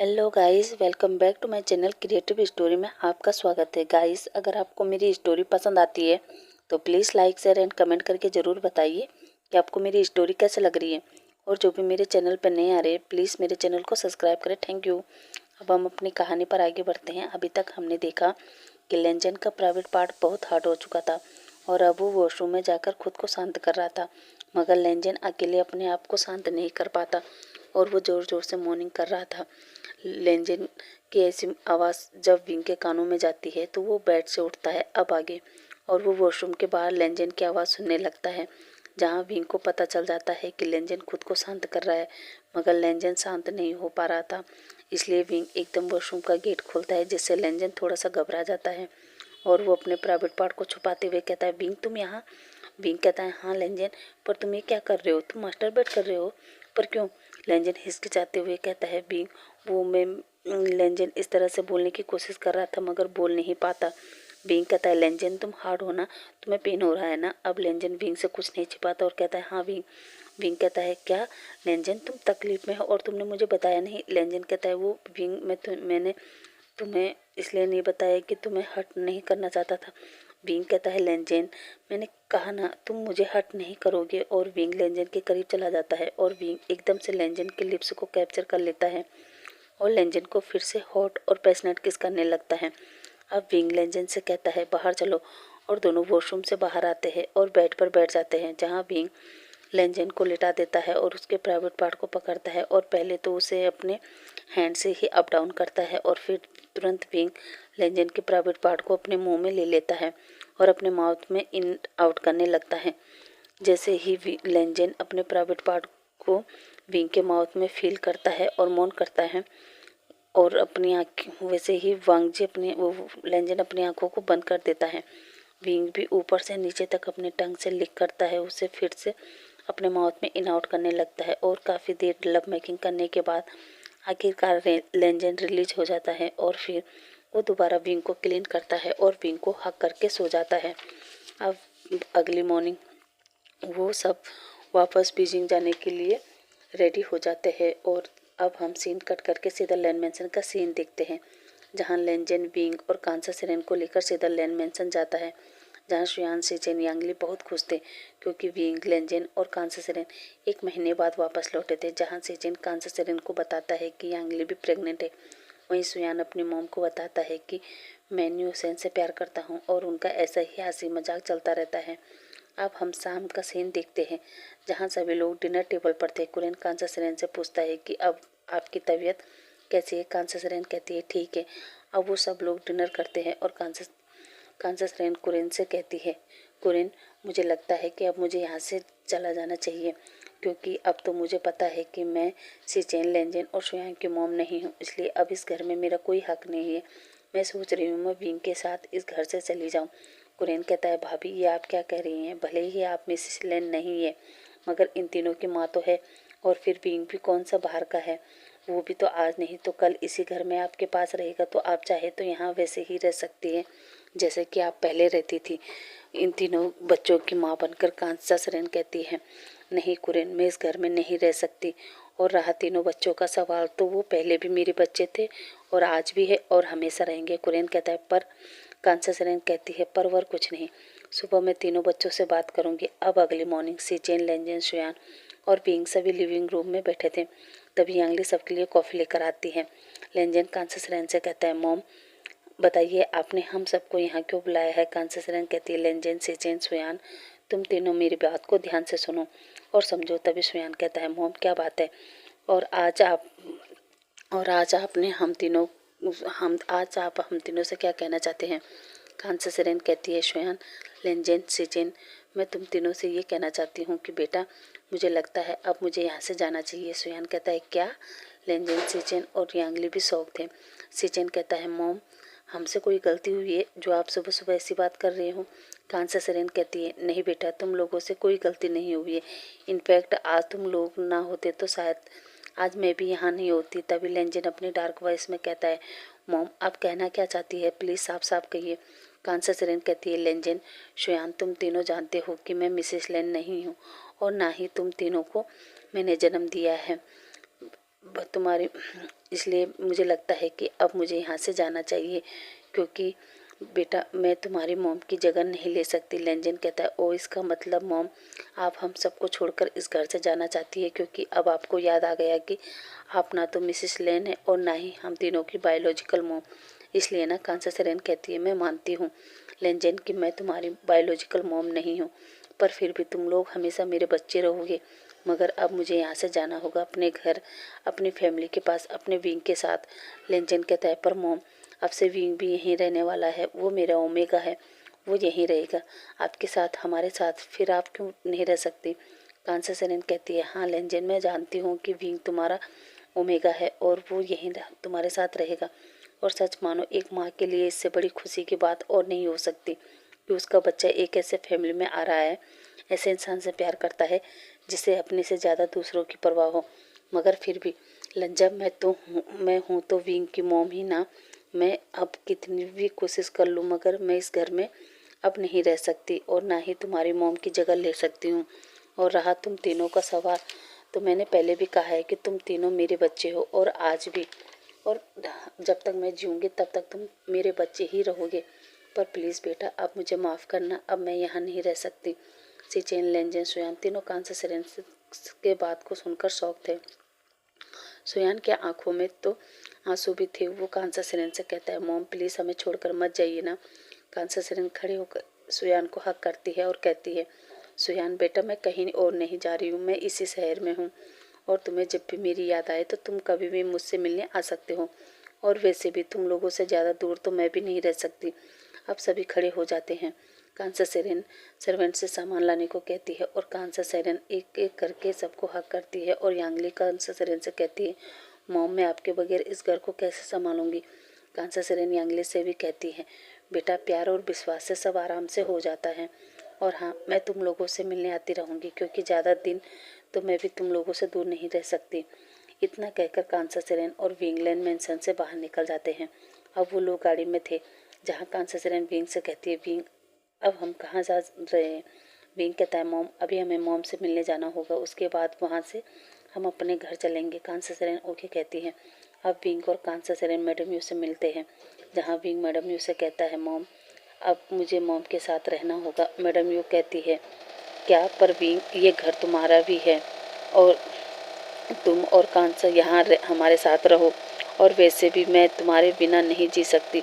Hello guys, welcome back to my channel creative story में आपका स्वागत है। गाइस, अगर आपको मेरी स्टोरी पसंद आती है तो please like share and comment करके ज़रूर बताइए कि आपको मेरी स्टोरी कैसे लग रही है। और जो भी मेरे चैनल पर नए आ रहे हैं प्लीज़ मेरे चैनल को सब्सक्राइब करें। Thank you. अब हम अपनी कहानी पर आगे बढ़ते हैं। अभी तक हमने देखा कि लेंजन का प्राइवेट पार्ट बहुत हार्ड हो चुका था और अब वो वॉशरूम में जाकर खुद को शांत कर रहा था, मगर लेंजन अकेले अपने आप को शांत नहीं कर पाता और वो ज़ोर ज़ोर से मॉर्निंग कर रहा था। लेंजन की ऐसी आवाज़ जब विंग के कानों में जाती है तो वो बेड से उठता है अब आगे, और वो वॉशरूम के बाहर लेंजन की आवाज़ सुनने लगता है, जहाँ विंग को पता चल जाता है कि लेंजन खुद को शांत कर रहा है, मगर लेंजन शांत नहीं हो पा रहा था। इसलिए विंग एकदम वॉशरूम का गेट खोलता है, जिससे लेंजन थोड़ा सा घबरा जाता है और वो अपने प्राइवेट पार्ट को छुपाते हुए कहता है, विंग तुम यहाँ? विंग कहता है, हाँ लेंजन, पर तुम ये क्या कर रहे हो? तुम मास्टरबेड कर रहे हो? पर क्यों? लेंजन हिचकिचाते हुए कहता है, विंग वो मैं लेंजन इस तरह से बोलने की कोशिश कर रहा था मगर बोल नहीं पाता। विंग कहता है, लेंजन तुम हार्ड हो ना, तुम्हें पेन हो रहा है ना? अब लेंजन विंग से कुछ नहीं छिपाता और कहता है, हाँ विंग। विंग कहता है, क्या लेंजन तुम तकलीफ में हो और तुमने मुझे बताया नहीं? लेंजन कहता है, वो विंग मैंने तुम्हें इसलिए नहीं बताया कि तुम्हें हर्ट नहीं करना चाहता था। विंग कहता है, लेंजन मैंने कहा ना तुम मुझे हर्ट नहीं करोगे। और विंग लेंजन के करीब चला जाता है और विंग एकदम से लेंजन के लिप्स को कैप्चर कर लेता है और लेंजन को फिर से हॉट और पैशनेट किस करने लगता है। अब विंग लेंजन से कहता है, बाहर चलो, और दोनों वॉशरूम से बाहर आते हैं और बेड पर बैठ जाते हैं, जहाँ विंग लेंजन को लिटा देता है और उसके प्राइवेट पार्ट को पकड़ता है और पहले तो उसे अपने हैंड से ही अप डाउन करता है और फिर तुरंत विंग लेंजन के प्राइवेट पार्ट को अपने मुंह में ले लेता है और अपने माउथ में इन आउट करने लगता है। जैसे ही लेंजन अपने प्राइवेट पार्ट को विंग के माउथ में फील करता है और मौन करता है और अपनी आँख, वैसे ही वांग जी लेंजन अपनी आंखों को बंद कर देता है। विंग भी ऊपर से नीचे तक अपने टंग से लिक करता है, उसे फिर से अपने माउथ में इन आउट करने लगता है और काफ़ी देर लव मेकिंग करने के बाद आखिरकार लेंजन रिलीज हो जाता है और फिर वो दोबारा विंग को क्लीन करता है और विंग को हक करके सो जाता है। अब अगली मॉर्निंग वो सब वापस बीजिंग जाने के लिए रेडी हो जाते हैं और अब हम सीन कट करके सीधा लैंड मैंसन का सीन देखते हैं, जहां लेंजन विंग और कांसा सेरेन को लेकर सीधा लैंड मैंसन जाता है, जहां शुयान सेचेन यांगली बहुत खुश थे क्योंकि विंग लेंजन और कांसा सेरेन 1 महीने बाद वापस लौटे थे। जहां सेचेन कांसा सेरेन को बताता है कि यांगली भी प्रेग्नेंट है, वहीं शुयान अपनी मॉम को बताता है कि मैं न्यू सेन से प्यार करता हूँ और उनका ऐसा ही हंसी मजाक चलता रहता है। अब हम शाम का सीन देखते हैं, जहां सभी लोग डिनर टेबल पर थे। कुरेन कांसा सेरेन से पूछता है कि अब आपकी तबीयत कैसी है? कांसा सेरेन कहती है, ठीक है। अब वो सब लोग डिनर करते हैं और कांसा सेरेन कुरेन से कहती है, कुरेन मुझे लगता है कि अब मुझे यहाँ से चला जाना चाहिए, क्योंकि अब तो मुझे पता है कि मैं सीचेन लेंजन और शुयांग की मॉम नहीं हूँ, इसलिए अब इस घर में मेरा कोई हक नहीं है। मैं सोच रही हूँ मैं विंग के साथ इस घर से चली जाऊँ। कुरेन कहता है, भाभी ये आप क्या कह रही हैं? भले ही आप मिसेस लेन नहीं है, मगर इन तीनों की माँ तो है, और फिर विंग भी कौन सा बाहर का है? वो भी तो आज नहीं तो कल इसी घर में आपके पास रहेगा, तो आप चाहे तो यहाँ वैसे ही रह सकती है जैसे कि आप पहले रहती थी। इन तीनों बच्चों की माँ बनकर कांसा सेरेन कहती है, नहीं कुरेन, मैं इस घर में नहीं रह सकती। और रहा तीनों बच्चों का सवाल, तो वो पहले भी मेरे बच्चे थे और आज भी है और हमेशा रहेंगे। कुरेन कहता है, पर कांसा सेरेन कहती है, पर वर कुछ नहीं, सुबह मैं तीनों बच्चों से बात करूंगी। अब अगली मॉर्निंग सीचेन लेंजन शुयान और विंग सभी लिविंग रूम में बैठे थे। तभी यांगली सबके लिए कॉफ़ी लेकर आती है। लेंजन कांसा सेरेन से कहता है, मॉम बताइए आपने हम सबको यहाँ क्यों बुलाया है? कांसा सेरेन कहती है, लेंजन सेचेन शुयान तुम तीनों मेरी बात को ध्यान से सुनो और समझो। तभी शुयान कहता है, मॉम क्या बात है? और आज आपने हम तीनों से क्या कहना चाहते हैं? कांसा सेरेन कहती है, शुयान लेंजन सेचेन, मैं तुम तीनों से ये कहना चाहती हूँ कि बेटा मुझे लगता है अब मुझे यहाँ से जाना चाहिए। शुयान कहता है, क्या? लेंजन सेचेन और यांगली भी शौक थे। सेचेन कहता है, मॉम हमसे कोई गलती हुई है जो आप सुबह सुबह ऐसी बात कर रहे हो? कांसा सेरेन कहती है, नहीं बेटा, तुम लोगों से कोई गलती नहीं हुई है। इनफैक्ट आज तुम लोग ना होते तो शायद आज मैं भी यहाँ नहीं होती। तभी लेंजन अपनी डार्क वॉइस में कहता है, मॉम आप कहना क्या चाहती है? प्लीज़ साफ साफ कहिए। कांसा सेरेन कहती है, लेंजन शुयान तुम तीनों जानते हो कि मैं मिसेस लेन नहीं हूँ और ना ही तुम तीनों को मैंने जन्म दिया है। तुम्हारी इसलिए मुझे लगता है कि अब मुझे यहाँ से जाना चाहिए, क्योंकि बेटा मैं तुम्हारी मॉम की जगह नहीं ले सकती। लेंजन कहता है, ओ इसका मतलब मॉम आप हम सबको छोड़कर इस घर से जाना चाहती है, क्योंकि अब आपको याद आ गया कि आप ना तो मिसेस लेन है और ना ही हम तीनों की बायोलॉजिकल मॉम। इसलिए ना कांसा रेन कहती है, मैं मानती हूँ लेंजन कि मैं तुम्हारी बायोलॉजिकल मॉम नहीं हूँ, पर फिर भी तुम लोग हमेशा मेरे बच्चे रहोगे। मगर अब मुझे यहाँ से जाना होगा अपने घर, अपनी फैमिली के पास, अपने विंग के साथ। लेंजन कहता है, पर मॉम अब से विंग भी यहीं रहने वाला है, वो मेरा ओमेगा है, वो यहीं रहेगा आपके साथ, हमारे साथ, फिर आप क्यों नहीं रह सकती। कांसा सेरेन कहती है, हाँ लेंजन मैं जानती हूँ कि विंग तुम्हारा ओमेगा है और वो यहीं तुम्हारे साथ रहेगा। और सच मानो एक माँ के लिए इससे बड़ी खुशी की बात और नहीं हो सकती कि उसका बच्चा एक ऐसे फैमिली में आ रहा है, ऐसे इंसान से प्यार करता है जिसे अपने से ज़्यादा दूसरों की परवाह हो। मगर फिर भी लंजा मैं हूँ तो विंग की मॉम ही ना। मैं अब कितनी भी कोशिश कर लूँ मगर मैं इस घर में अब नहीं रह सकती और ना ही तुम्हारी मॉम की जगह ले सकती हूँ। और रहा तुम तीनों का सवाल, तो मैंने पहले भी कहा है कि तुम तीनों मेरे बच्चे हो और आज भी, और जब तक मैं जीऊँगी तब तक तुम मेरे बच्चे ही रहोगे। पर प्लीज़ बेटा अब मुझे माफ़ करना, अब मैं यहाँ नहीं रह सकती। सिचेन, लेंजन, सुयान तीनों कांसा सेरेन के बात को सुनकर शौक थे। सुयान के आंखों में तो आंसू भी थे। वो कांसा सेरेन से कहता है, मॉम प्लीज़ हमें छोड़कर मत जाइए ना। कांसा सेरेन खड़े होकर सुयान को हक करती है और कहती है, सुयान बेटा मैं कहीं और नहीं जा रही हूँ, मैं इसी शहर में हूँ और तुम्हें जब भी मेरी याद आए तो तुम कभी भी मुझसे मिलने आ सकते हो। और वैसे भी तुम लोगों से ज़्यादा दूर तो मैं भी नहीं रह सकती। अब सभी खड़े हो जाते हैं। कांसा सेरेन सर्वेंट से सामान लाने को कहती है और कांसा सेरेन एक एक करके सबको हक करती है। और यांगली कांसा सेरेन से कहती है, मॉम मैं आपके बगैर इस घर को कैसे संभालूंगी। कांसा सेरेन यांगली से भी कहती है, बेटा प्यार और विश्वास से सब आराम से हो जाता है। और हाँ मैं तुम लोगों से मिलने आती रहूँगी, क्योंकि ज़्यादा दिन तो मैं भी तुम लोगों से दूर नहीं रह सकती। इतना कहकर कांसा सेरेन और विंगलैंड मैंसन से बाहर निकल जाते हैं। अब वो लोग गाड़ी में थे, जहाँ कांसा सेरेन विंग से कहती है, विंग अब हम कहाँ जा रहे हैं। विंग कहता है, मॉम अभी हमें मॉम से मिलने जाना होगा, उसके बाद वहाँ से हम अपने घर चलेंगे। कांसा सेरेन ओके कहती है। अब विंग और कांसा सेरेन मैडम यू से मिलते हैं, जहाँ विंग मैडम यू से कहता है, मॉम अब मुझे मॉम के साथ रहना होगा। मैडम यू कहती है, क्या, पर विंग ये घर तुम्हारा भी है और तुम और कांसा यहाँ हमारे साथ रहो, और वैसे भी मैं तुम्हारे बिना नहीं जी सकती।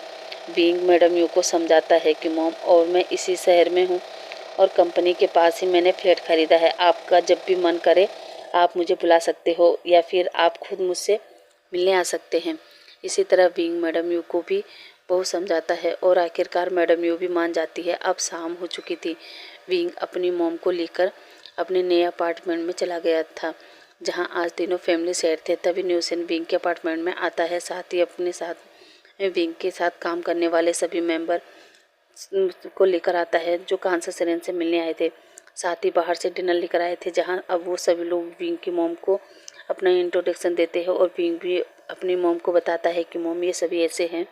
विंग मैडम यू को समझाता है कि मॉम और मैं इसी शहर में हूँ और कंपनी के पास ही मैंने फ्लैट खरीदा है। आपका जब भी मन करे आप मुझे बुला सकते हो या फिर आप खुद मुझसे मिलने आ सकते हैं। इसी तरह विंग मैडम यू को भी बहुत समझाता है और आखिरकार मैडम यू भी मान जाती है। अब शाम हो चुकी थी। विंग अपनी मॉम को लेकर अपने नए अपार्टमेंट में चला गया था, जहां आज तीनों फैमिली सेट थे। तभी न्यूसन विंग के अपार्टमेंट में आता है, साथ ही अपने साथ विंग के साथ काम करने वाले सभी मेंबर को लेकर आता है जो कांसा सेरेन से मिलने आए थे। साथ ही बाहर से डिनर लेकर आए थे, जहां अब वो सभी लोग विंग की मॉम को अपना इंट्रोडक्शन देते हैं और विंग भी अपनी मॉम को बताता है कि मॉम ये सभी ऐसे हैं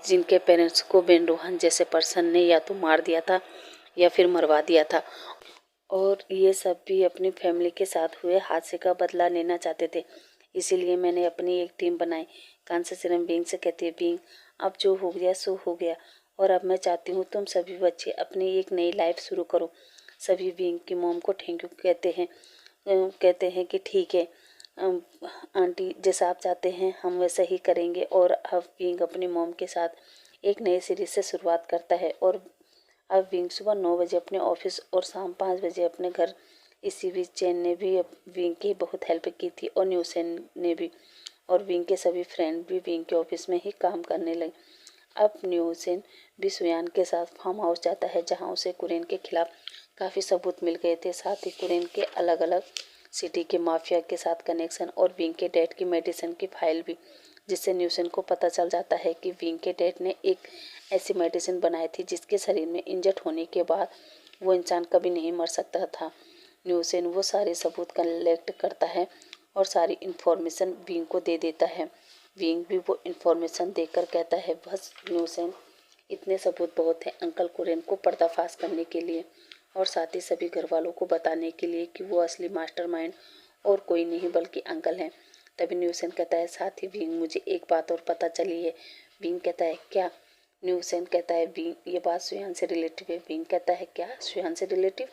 जिनके पेरेंट्स को बेन रोहन जैसे पर्सन ने या तो मार दिया था या फिर मरवा दिया था, और ये सब भी अपनी फैमिली के साथ हुए हादसे का बदला लेना चाहते थे। इसीलिए मैंने अपनी एक टीम बनाई। कांसा सेरेन विंग से कहती है, विंग अब जो हो गया सो हो गया और अब मैं चाहती हूँ तुम सभी बच्चे अपनी एक नई लाइफ शुरू करो। सभी विंग की मॉम को थैंक यू कहते हैं कि ठीक है आंटी, जैसा आप चाहते हैं हम वैसा ही करेंगे। और अब विंग अपनी मॉम के साथ एक नई सीरीज से शुरुआत करता है। और अब विंग सुबह 9 बजे अपने ऑफिस और शाम 5 बजे अपने घर। इसी बीच चैन ने भी विंग की बहुत हेल्प की थी और न्यूसेन ने भी, और विंग के सभी फ्रेंड भी विंग के ऑफिस में ही काम करने लगे। अब न्यूसेन भी सुयान के साथ फार्म हाउस जाता है, जहां उसे कुरेन के खिलाफ काफ़ी सबूत मिल गए थे। साथ ही कुरेन के अलग अलग सिटी के माफिया के साथ कनेक्शन और विंग के डैड की मेडिसिन की फाइल भी, जिससे न्यूसेन को पता चल जाता है कि विंग के डैड ने एक ऐसी मेडिसिन बनाई थी जिसके शरीर में इंजर्ड होने के बाद वो इंसान कभी नहीं मर सकता था। न्यूसेन वो सारे सबूत कलेक्ट करता है और सारी इन्फॉर्मेशन विंग को दे देता है। विंग भी वो इन्फॉर्मेशन देखकर कहता है, बस न्यूसेन इतने सबूत बहुत हैं अंकल कुरेन को पर्दाफाश करने के लिए और साथ ही सभी घर वालों को बताने के लिए कि वो असली मास्टरमाइंड और कोई नहीं बल्कि अंकल हैं। तभी न्यूसेन कहता है साथ ही विंग मुझे एक बात और पता चली है। विंग कहता है क्या? न्यूसेन कहता है विंग ये बात सुयान से रिलेटिव है। विंग कहता है क्या सुयान से रिलेटिव?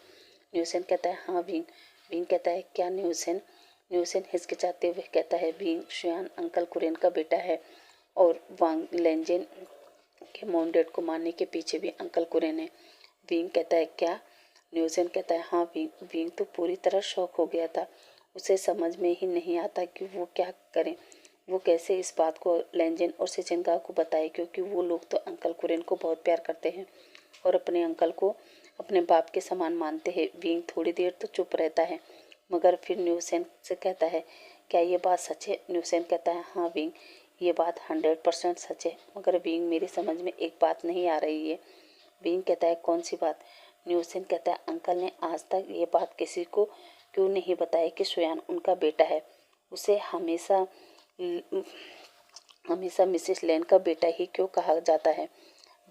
न्यूसेन कहता है हाँ विंग। विंग कहता है क्या न्यूसेन? न्यूसेन हिचकिचाते हुए कहता है विंग सुयान अंकल कुरेन का बेटा है और वांग लेंजेन के मॉम डैड को मारने के पीछे भी अंकल कुरेन है। विंग कहता है क्या? न्यूसेन कहता है हाँ विंग। विंग तो पूरी तरह शॉक हो गया था। उसे समझ में ही नहीं आता कि वो क्या करें। वो कैसे इस बात को लेंजेन और सिचेंगा को बताए, क्योंकि वो लोग तो अंकल कुरेन को बहुत प्यार करते हैं और अपने अंकल को अपने बाप के समान मानते हैं। विंग थोड़ी देर तो चुप रहता है, मगर फिर न्यूसेन से कहता है क्या ये बात सच है? न्यूसेन कहता है हाँ विंग ये बात 100% सच है, मगर विंग मेरी समझ में एक बात नहीं आ रही है। विंग कहता है कौन सी बात? न्यूसेन कहता है अंकल ने आज तक ये बात किसी को क्यों नहीं बताया कि सुयान उनका बेटा है। उसे हमेशा हमेशा मिसेस लेन का बेटा ही क्यों कहा जाता है?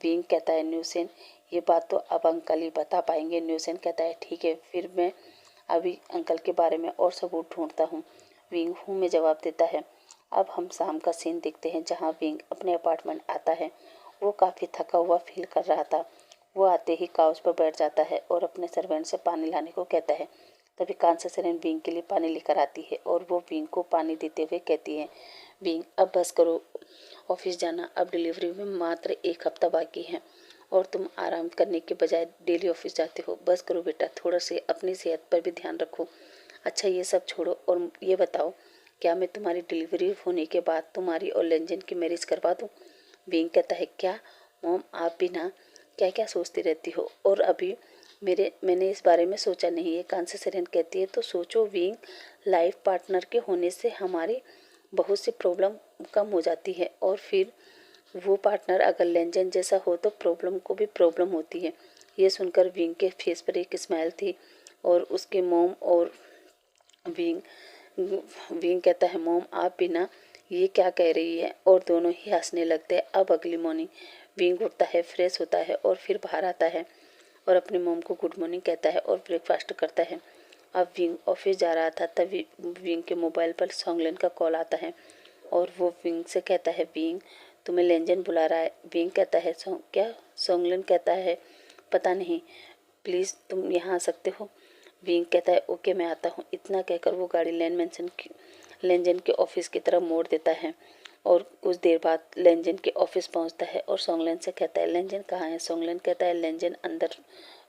विंग कहता है न्यूसेन ये बात तो अब अंकल ही बता पाएंगे। न्यूसेन कहता है ठीक है, फिर मैं अभी अंकल के बारे में और सबूत ढूंढता हूँ। विंग हूँ में जवाब देता है। अब हम शाम का सीन देखते हैं जहाँ विंग अपने अपार्टमेंट आता है। वो काफ़ी थका हुआ फील कर रहा था। वो आते ही काउच पर बैठ जाता है और अपने सर्वेंट से पानी लाने को कहता है। तभी कांसा सेरेन विंग के लिए पानी लेकर आती है और वो विंग को पानी देते हुए कहती है विंग अब बस करो, ऑफिस जाना अब डिलीवरी में मात्र 1 हफ्ता बाकी है और तुम आराम करने के बजाय डेली ऑफिस जाते हो। बस करो बेटा, थोड़ा से अपनी सेहत पर भी ध्यान रखो। अच्छा ये सब छोड़ो और ये बताओ क्या मैं तुम्हारी डिलीवरी होने के बाद तुम्हारी और लेंजन की मैरिज करवा दूँ? विंग कहता है क्या मॉम आप भी ना क्या क्या सोचती रहती हो, और अभी मैंने इस बारे में सोचा नहीं है। कांसा सेरेन कहती है तो सोचो विंग, लाइफ पार्टनर के होने से हमारी बहुत सी प्रॉब्लम कम हो जाती है और फिर वो पार्टनर अगर लेंजन जैसा हो तो प्रॉब्लम को भी प्रॉब्लम होती है। ये सुनकर विंग के फेस पर एक स्माइल थी और उसके मॉम और विंग विंग कहता है मॉम आप भी ना ये क्या कह रही है, और दोनों ही हंसने लगते हैं। अब अगली मॉर्निंग विंग उठता है, फ्रेश होता है और फिर बाहर आता है और अपनी मॉम को गुड मॉर्निंग कहता है और ब्रेकफास्ट करता है। अब विंग ऑफिस जा रहा था तभी विंग के मोबाइल पर सोंगलेन का कॉल आता है और वो विंग से कहता है विंग तुम्हें लेंजन बुला रहा है। विंग कहता है क्या? सोंगलेन कहता है पता नहीं, प्लीज़ तुम यहाँ आ सकते हो? विंग कहता है ओके मैं आता हूँ। इतना कहकर वो गाड़ी लेंजन के ऑफिस की तरफ मोड़ देता है और कुछ देर बाद लेंजन के ऑफिस पहुँचता है और सोंगलेन से कहता है लेंजन कहाँ है? सोंगलेन कहता है लेंजन अंदर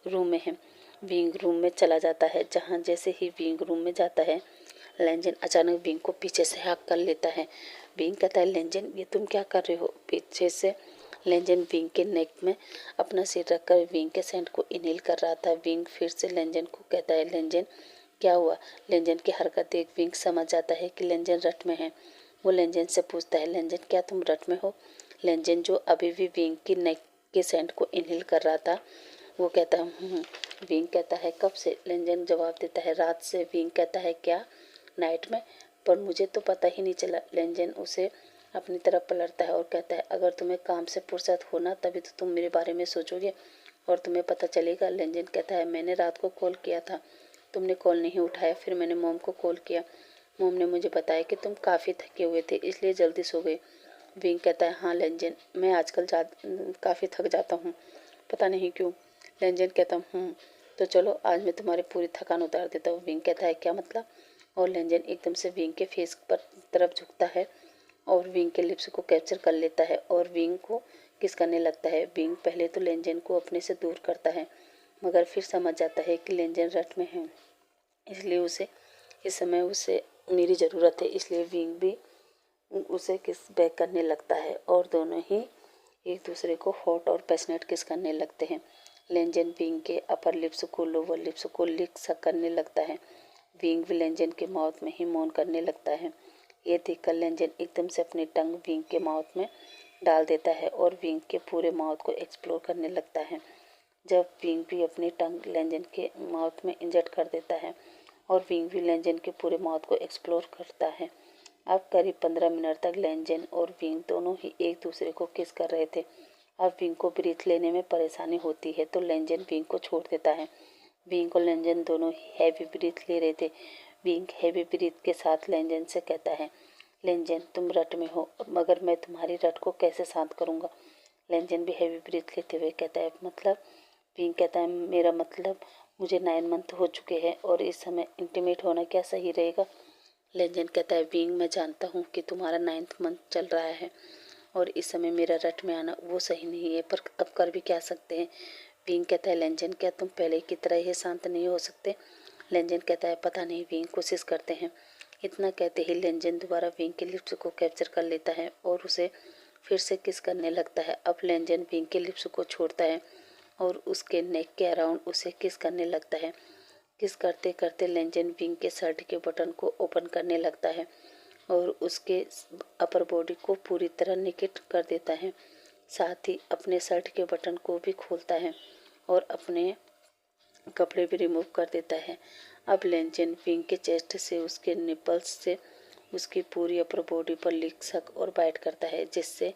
रूम में है। विंग रूम में चला जाता है। जहाँ जैसे ही विंग रूम में जाता है लेंजन अचानक विंग को पीछे से हाँक कर लेता है। विंग कहता है लेंजन ये तुम क्या कर रहे हो? पीछे से लेंजन विंग के नेक में अपना सिर रखकर विंग के सेंट को इनहेल कर रहा था। विंग फिर से लेंजन को कहता है लेंजन क्या हुआ? लेंजन की हरकत देख विंग समझ जाता है कि लेंजन रट में है। वो लेंजन से पूछता है लेंजन क्या तुम रट में हो? लेंजन जो अभी भी विंग की नेक के सेंट को इनहेल कर रहा था वो कहता है विंग कहता है कब से? लेंजन जवाब देता है रात से। विंग कहता है क्या नाइट में? पर मुझे तो पता ही नहीं चला। लेंजन उसे अपनी तरफ पलटता है और कहता है अगर तुम्हें काम से फुर्सत हो ना तभी तो तुम मेरे बारे में सोचोगे और तुम्हें पता चलेगा। लेंजन कहता है मैंने रात को कॉल किया था, तुमने कॉल नहीं उठाया। फिर मैंने मॉम को कॉल किया, मॉम ने मुझे बताया कि तुम काफ़ी थके हुए थे इसलिए जल्दी सो गए। विंग कहता है हाँ लेंजन मैं आजकल काफ़ी थक जाता हूँ, पता नहीं क्यों। लेंजन कहता हूँ तो चलो आज मैं तुम्हारी पूरी थकान उतार देता हूँ। विंग कहता है क्या मतलब? और लेंजन एकदम से विंग के फेस पर तरफ झुकता है और विंग के लिप्स को कैप्चर कर लेता है और विंग को किस करने लगता है। विंग पहले तो लेंजन को अपने से दूर करता है मगर फिर समझ जाता है कि लेंजन रट में है, इसलिए उसे इस समय उसे मेरी ज़रूरत है, इसलिए विंग भी उसे किस बैक करने लगता है और दोनों ही एक दूसरे को हॉट और पैशनेट किस करने लगते हैं। लेंजन विंग के अपर लिप्स को लोअर लिप्स को लिक करने लगता है। विंग भी लेंजन के माउथ में ही मौन करने लगता है। ये देखकर लेंजन एकदम से अपनी टंग विंग के माउथ में डाल देता है और विंग के पूरे माउथ को एक्सप्लोर करने लगता है। जब विंग भी अपनी टंग लेंजन के माउथ में इंजेक्ट कर देता है और विंग भी लेंजन के पूरे माउथ को एक्सप्लोर करता है। अब करीब 15 मिनट तक लेंजन और विंग दोनों ही एक दूसरे को किस कर रहे थे। अब विंग को ब्रीथ लेने में परेशानी होती है तो लेंजन विंग को छोड़ देता है। विंग और लेंजन दोनों ही हैवी ब्रीथ ले रहे थे। विंग हैवी ब्रीथ के साथ लेंजन से कहता है, लेंजन तुम रट में हो, मगर मैं तुम्हारी रट को कैसे शांत करूँगा। लेंजन भी हैवी ब्रीथ लेते हुए कहता है, मतलब। विंग कहता है, मेरा मतलब मुझे 9 मंथ हो चुके हैं और इस समय इंटीमेट होना क्या सही रहेगा। लेंजन कहता है, विंग मैं जानता हूँ कि तुम्हारा 9th मंथ चल रहा है और इस समय मेरा रट में आना वो सही नहीं है, पर अब कर भी क्या सकते हैं। विंग कहता है, लेंजन क्या तुम पहले की तरह ही शांत नहीं हो सकते। लेंजन कहता है, पता नहीं विंग, कोशिश करते हैं। इतना कहते ही लेंजन दोबारा विंग के लिप्स को कैप्चर कर लेता है और उसे फिर से किस करने लगता है। अब लेंजन विंग के लिप्स को छोड़ता है और उसके नेक के अराउंड उसे किस करने लगता है। किस करते करते लेंजन विंग के शर्ट के बटन को ओपन करने लगता है और उसके अपर बॉडी को पूरी तरह निकेट कर देता है। साथ ही अपने शर्ट के बटन को भी खोलता है और अपने कपड़े भी रिमूव कर देता है। अब लेंजन विंग के चेस्ट से उसके निपल्स से उसकी पूरी अपर बॉडी पर लिक सक और बाइट करता है, जिससे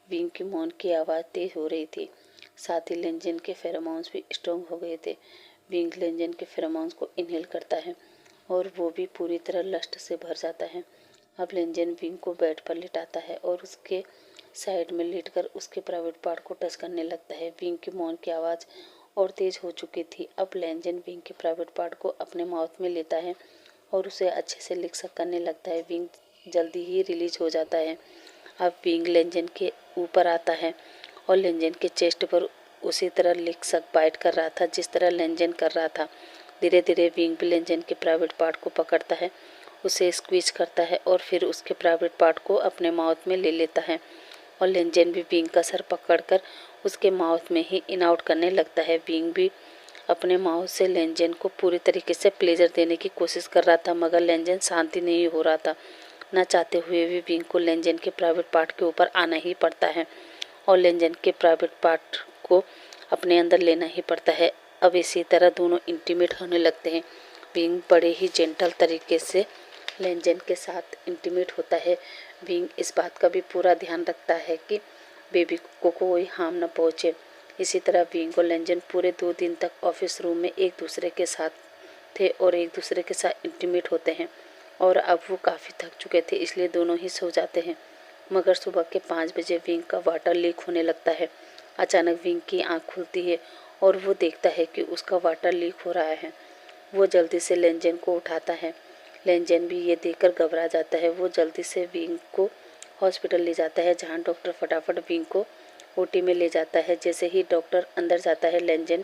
विंग की मौन की आवाज़ तेज हो रही थी। साथ ही लेंजन के फेरोमोन्स भी स्ट्रॉन्ग हो गए थे। विंग लेंजन के फेरोमोन्स को इनहेल करता है और वो भी पूरी तरह लस्ट से भर जाता है। अब लेंजन विंग को बेड पर लिटाता है और उसके साइड में लेटकर उसके प्राइवेट पार्ट को टच करने लगता है। विंग की मौन की आवाज़ और तेज हो चुकी थी। अब लेंजन विंग के प्राइवेट पार्ट को अपने माउथ में लेता है और उसे अच्छे से लिक सक करने लगता है। विंग जल्दी ही रिलीज हो जाता है। अब विंग लेंजन के ऊपर आता है और लेंजन के चेस्ट पर उसी तरह लिक सक बाइट कर रहा था जिस तरह लेंजन कर रहा था। धीरे धीरे विंग भी लेंजन के प्राइवेट पार्ट को पकड़ता है, उसे स्क्वीज करता है और फिर उसके प्राइवेट पार्ट को अपने माउथ में ले लेता है और लेंजन भी विंग का सर पकड़कर उसके माउथ में ही इन आउट करने लगता है। विंग भी अपने माउथ से लेंजन को पूरी तरीके से प्लेजर देने की कोशिश कर रहा था, मगर लेंजन शांति नहीं हो रहा था। न चाहते हुए भी विंग को लेंजन के प्राइवेट पार्ट के ऊपर आना ही पड़ता है और लेंजन के प्राइवेट पार्ट को अपने अंदर लेना ही पड़ता है। अब इसी तरह दोनों इंटीमेट होने लगते हैं। विंग बड़े ही जेंटल तरीके से लेंजन के साथ इंटीमेट होता है। विंग इस बात का भी पूरा ध्यान रखता है कि बेबी को कोई हार्म न पहुंचे। इसी तरह विंग और लेंजन पूरे 2 दिन तक ऑफिस रूम में एक दूसरे के साथ थे और एक दूसरे के साथ इंटीमेट होते हैं। और अब वो काफ़ी थक चुके थे, इसलिए दोनों ही सो जाते हैं। मगर सुबह के 5 बजे विंग का वाटर लीक होने लगता है। अचानक विंग की आंख खुलती है और वो देखता है कि उसका वाटर लीक हो रहा है। वो जल्दी से लेंजन को उठाता है। लेंजन भी ये देखकर घबरा जाता है। वो जल्दी से विंग को हॉस्पिटल ले जाता है, जहाँ डॉक्टर फटाफट विंग को ओटी में ले जाता है। जैसे ही डॉक्टर अंदर जाता है, लेंजन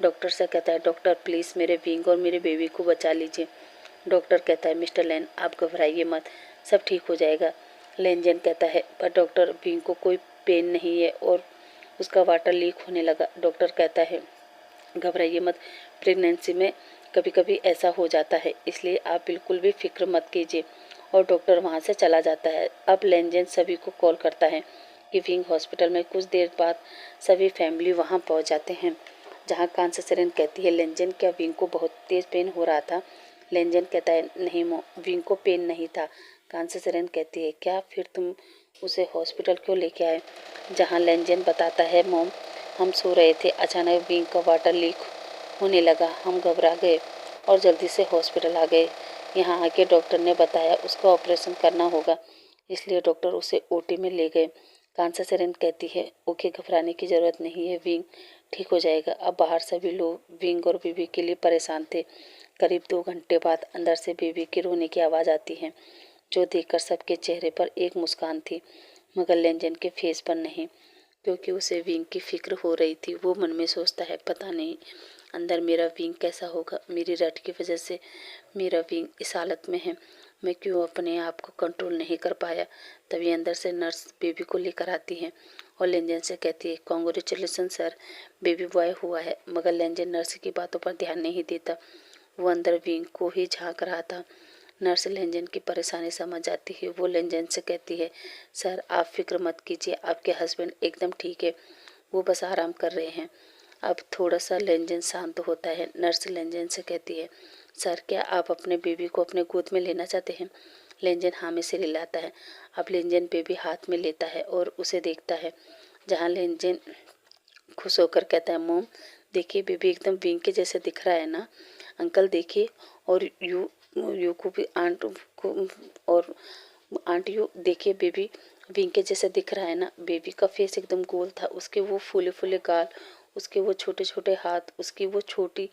डॉक्टर से कहता है, डॉक्टर प्लीज़ मेरे विंग और मेरे बेबी को बचा लीजिए। डॉक्टर कहता है, मिस्टर लेन आप घबराइए मत, सब ठीक हो जाएगा। लेंजन कहता है, पर डॉक्टर विंग को कोई पेन नहीं है और उसका वाटर लीक होने लगा। डॉक्टर कहता है, घबराइए मत, प्रेगनेंसी में कभी कभी ऐसा हो जाता है, इसलिए आप बिल्कुल भी फिक्र मत कीजिए। और डॉक्टर वहाँ से चला जाता है। अब लेंजन सभी को कॉल करता है कि विंग हॉस्पिटल में। कुछ देर बाद सभी फैमिली वहाँ पहुँच जाते हैं, जहाँ कांसासरेन कहती है, लेंजन क्या विंग को बहुत तेज पेन हो रहा था। लेंजन कहता है, नहीं मो, विंग को पेन नहीं था। कांसासरेन कहती है, क्या फिर तुम उसे हॉस्पिटल क्यों लेके आए। जहाँ लेंजन बताता है, मोम हम सो रहे थे, अचानक विंग का वाटर लीक होने लगा, हम घबरा गए और जल्दी से हॉस्पिटल आ गए। यहाँ आके डॉक्टर ने बताया उसका ऑपरेशन करना होगा, इसलिए डॉक्टर उसे ओटी में ले गए। कांसासरेन कहती है, ओके घबराने की ज़रूरत नहीं है, विंग ठीक हो जाएगा। अब बाहर सभी लोग विंग और बेबी के लिए परेशान थे। करीब 2 घंटे बाद अंदर से बेबी के रोने की आवाज़ आती है, जो देखकर सबके चेहरे पर एक मुस्कान थी, मगर लेंजन के फेस पर नहीं, क्योंकि उसे विंग की फिक्र हो रही थी। वो मन में सोचता है, पता नहीं अंदर मेरा विंग कैसा होगा, मेरी रट की वजह से मेरा विंग इस हालत में है, मैं क्यों अपने आप को कंट्रोल नहीं कर पाया। तभी अंदर से नर्स बेबी को लेकर आती है और लेंजन से कहती है, कॉन्ग्रेचुलेसन सर, बेबी बॉय हुआ है। मगर लेंजन नर्स की बातों पर ध्यान नहीं देता, वो अंदर विंग को ही झांक रहा था। नर्स लेंजन की परेशानी समझ जाती है। वो लेंजन से कहती है, सर आप फिक्र मत कीजिए, आपके हस्बैंड एकदम ठीक है, वो बस आराम कर रहे हैं। अब थोड़ा सा लेंजन शांत होता है। नर्स लेंजन से कहती है, सर क्या आप अपने बेबी को अपने गोद में लेना चाहते हैं। लेंजन हाँ में सिर हिलाता है। अब लेंजन बेबी हाथ में लेता है और उसे देखता है, जहाँ लेंजन खुश होकर कहता है, मोम देखिए बेबी एकदम विंग के जैसे दिख रहा है ना। अंकल देखिए, और यू यू को भी आंट को, और आंटी यू देखिए बेबी विंग के जैसा दिख रहा है ना। बेबी का फेस एकदम गोल था, उसके वो फूले फूले गाल, उसके वो छोटे छोटे हाथ, उसकी वो छोटी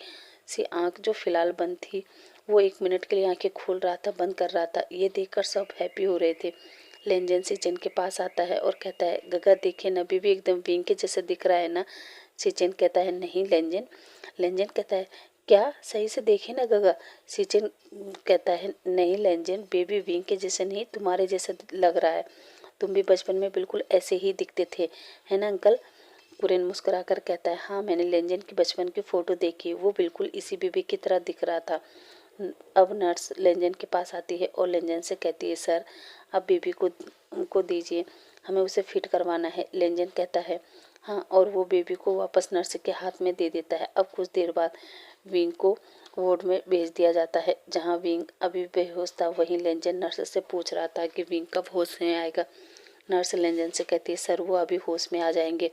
सी आंख जो फिलहाल बंद थी। वो 1 मिनट के लिए आंखें खोल रहा था, बंद कर रहा था। ये देखकर सब हैप्पी हो रहे थे। लेंजन सिचन के पास आता है और कहता है गगा देखिए ना बेबी एकदम विंग के जैसा दिख रहा है ना। सिचन कहता है नहीं लेंजन। लेंजन कहता है क्या सही से देखे ना गगा। सिचन कहता है नहीं लेंजन, बेबी विंग के जैसे नहीं तुम्हारे जैसा लग रहा है। तुम भी बचपन में बिल्कुल ऐसे ही दिखते थे, है ना अंकल। कुरेन मुस्कुराकर कहता है हाँ मैंने लेंजन की बचपन की फ़ोटो देखी, वो बिल्कुल इसी बेबी की तरह दिख रहा था। अब नर्स लेंजन के पास आती है और लेंजन से कहती है सर अब बेबी को दीजिए, हमें उसे फिट करवाना है। लेंजन कहता है हाँ, और वो बेबी को वापस नर्स के हाथ में दे देता है। अब कुछ देर बाद विंग को वार्ड में भेज दिया जाता है, जहाँ विंग अभी बेहोश था। वहीं लेंजन नर्स से पूछ रहा था कि विंग कब होश में आएगा। नर्स लेंजन से कहती है सर वो अभी होश में आ जाएंगे,